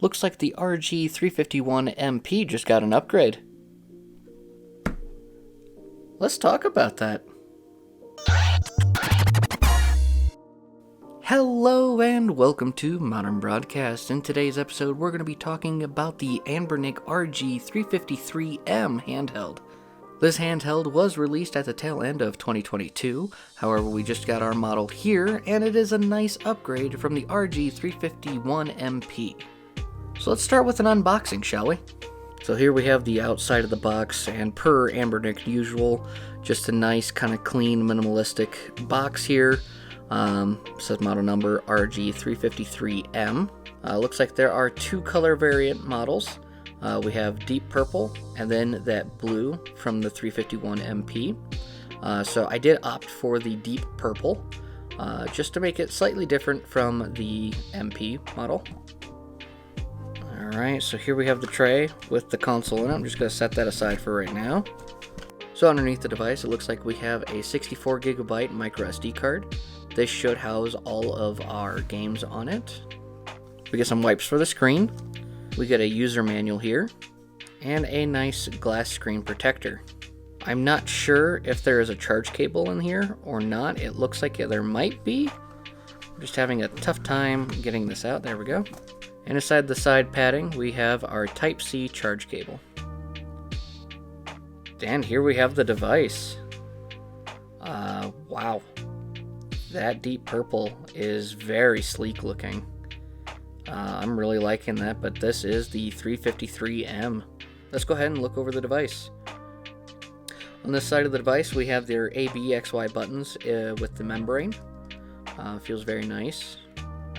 Looks like the RG351MP just got an upgrade. Let's talk about that. Hello and welcome to Modern Broadcast. In today's episode, we're going to be talking about the Anbernic RG353M handheld. This handheld was released at the tail end of 2022, however we just got our model here, and it is a nice upgrade from the RG351MP. So let's start with an unboxing, shall we? So here we have the outside of the box, and per Anbernic usual, just a nice kind of clean, minimalistic box here. Says model number RG353M. Looks like there are two color variant models. We have deep purple and then that blue from the 351MP. So I did opt for the deep purple just to make it slightly different from the MP model. Alright, so here we have the tray with the console in it. I'm just going to set that aside for right now. So underneath the device, it looks like we have a 64GB micro SD card. This should house all of our games on it. We get some wipes for the screen. We get a user manual here, and a nice glass screen protector. I'm not sure if there is a charge cable in here or not. It looks like there might be. I'm just having a tough time getting this out. There we go. And inside the side padding, we have our Type-C charge cable. And here we have the device. Wow. That deep purple is very sleek looking. I'm really liking that, but this is the 353M. Let's go ahead and look over the device. On this side of the device, we have their A, B, X, Y buttons with the membrane. Feels very nice.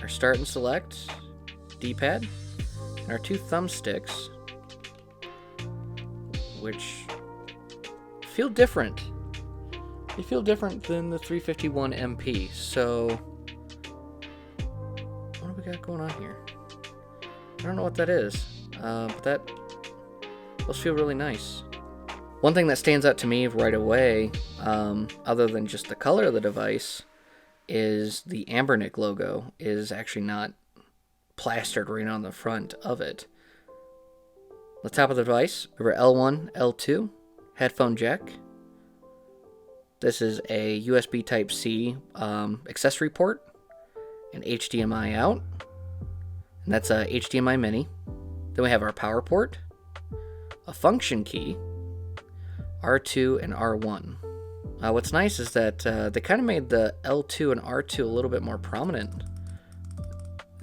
Our start and select, D-pad, and our two thumbsticks, which feel different. They feel different than the 351MP, so what do we got going on here? I don't know what that is, but those feel really nice. One thing that stands out to me right away, other than just the color of the device, is the Anbernic logo is actually not plastered right on the front of it. The top of the device, we have L1, L2, headphone jack. This is a USB Type-C accessory port, an HDMI out, and that's a HDMI mini. Then we have our power port, a function key, R2 and R1. What's nice is that they kind of made the L2 and R2 a little bit more prominent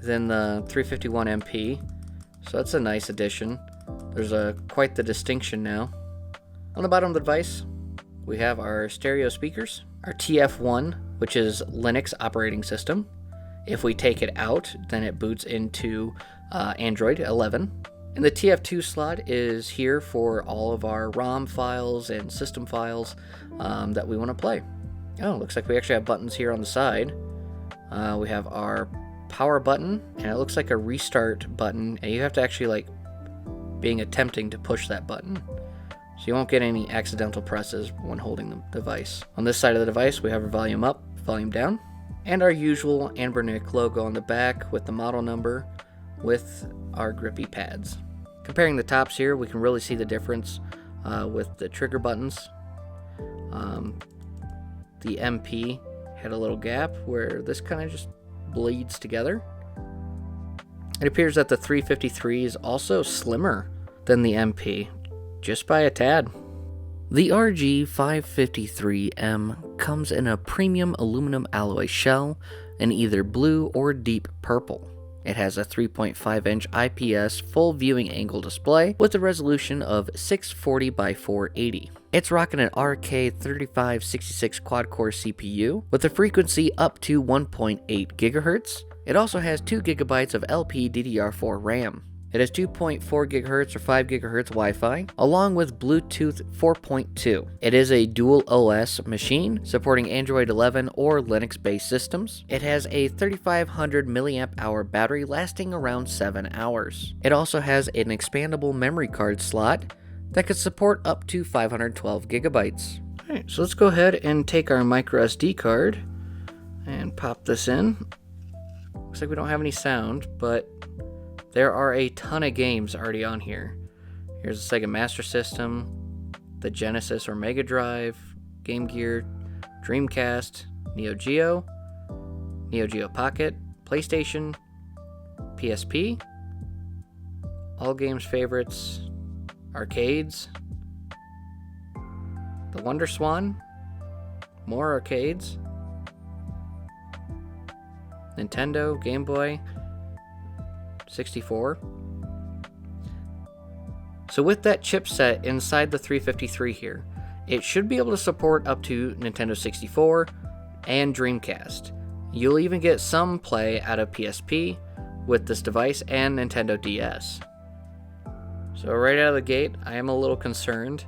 than the 351MP, so that's a nice addition. There's quite the distinction now. On the bottom of the device, we have our stereo speakers, our TF1, which is Linux operating system. If we take it out, then it boots into Android 11. And the TF2 slot is here for all of our ROM files and system files that we want to play. Oh, looks like we actually have buttons here on the side. We have our power button, and it looks like a restart button, and you have to actually attempting to push that button. So you won't get any accidental presses when holding the device. On this side of the device, we have our volume up, volume down, and our usual Anbernic logo on the back with the model number with our grippy pads. Comparing the tops here, we can really see the difference with the trigger buttons. The MP had a little gap where this kind of just bleeds together. It appears that the 353 is also slimmer than the MP, just by a tad. The RG553M comes in a premium aluminum alloy shell in either blue or deep purple. It has a 3.5-inch IPS full viewing angle display with a resolution of 640 by 480. It's rocking an RK3566 Quad Core CPU with a frequency up to 1.8 GHz. It also has 2 GB of LPDDR4 RAM. It has 2.4 GHz or 5 GHz Wi-Fi, along with Bluetooth 4.2. It is a dual OS machine, supporting Android 11 or Linux-based systems. It has a 3500 mAh battery lasting around 7 hours. It also has an expandable memory card slot that could support up to 512 gigabytes. Alright, so let's go ahead and take our micro SD card and pop this in. Looks like we don't have any sound, but There are a ton of games already on here. Here's the Sega Master System, the Genesis or Mega Drive, Game Gear, Dreamcast, Neo Geo Pocket, PlayStation, PSP, all games favorites, arcades, the Wonder Swan, more arcades, Nintendo, Game Boy, 64. So with that chipset inside the 353 here, it should be able to support up to Nintendo 64 and Dreamcast. You'll even get some play out of PSP with this device and Nintendo DS. So right out of the gate, I am a little concerned.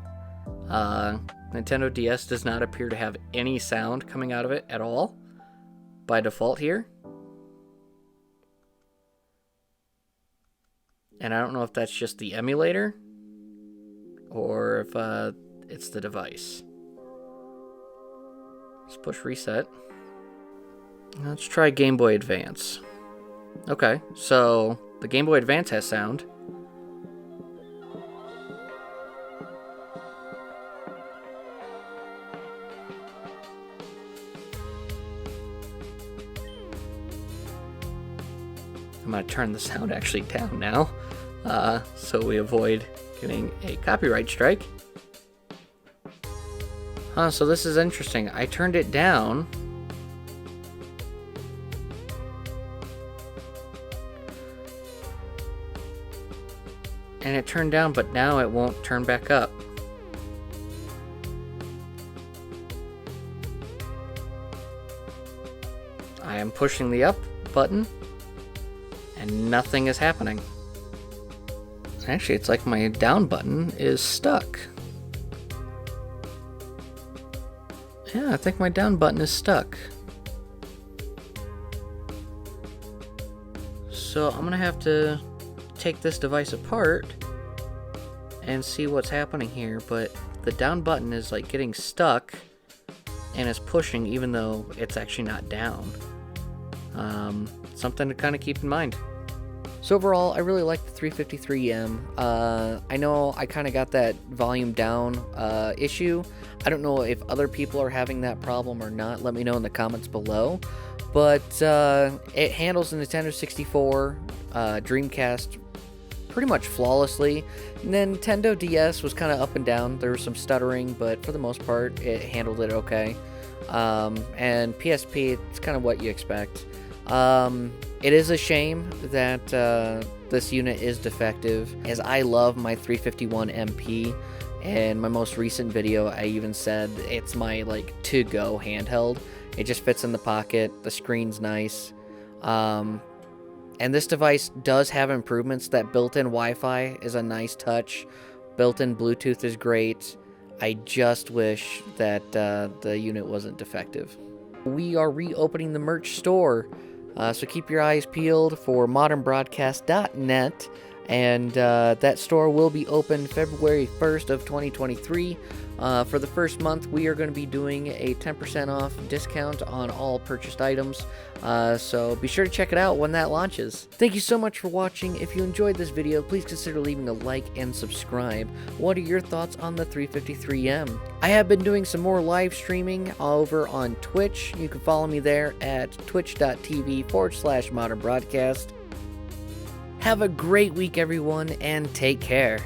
Nintendo DS does not appear to have any sound coming out of it at all by default here. And I don't know if that's just the emulator or if it's the device. Let's push reset. Let's try Game Boy Advance. Okay, so the Game Boy Advance has sound. I'm going to turn the sound actually down now, so we avoid getting a copyright strike. So this is interesting. I turned it down. And it turned down, but now it won't turn back up. I am pushing the up button, and nothing is happening. Actually, it's like my down button is stuck. Yeah, I think my down button is stuck. So I'm gonna have to take this device apart and see what's happening here, but the down button is like getting stuck and is pushing even though it's actually not down. Something to kind of keep in mind. So overall, I really like the 353M. I know I kind of got that volume down issue. I don't know if other people are having that problem or not. Let me know in the comments below. But it handles the Nintendo 64, Dreamcast pretty much flawlessly. Nintendo DS was kind of up and down. There was some stuttering, but for the most part, it handled it okay. And PSP, it's kind of what you expect. It is a shame that this unit is defective, as I love my 351MP. In my most recent video, I even said it's my to-go handheld. It just fits in the pocket. The screen's nice. And this device does have improvements. That built-in Wi-Fi is a nice touch. Built-in Bluetooth is great. I just wish that the unit wasn't defective. We are reopening the merch store. So keep your eyes peeled for ModernBroadcast.net, and that store will be open February 1st of 2023. For the first month, we are going to be doing a 10% off discount on all purchased items, so be sure to check it out when that launches. Thank you so much for watching. If you enjoyed this video, please consider leaving a like and subscribe. What are your thoughts on the 353M? I have been doing some more live streaming over on Twitch. You can follow me there at twitch.tv/modernbroadcast. Have a great week, everyone, and take care.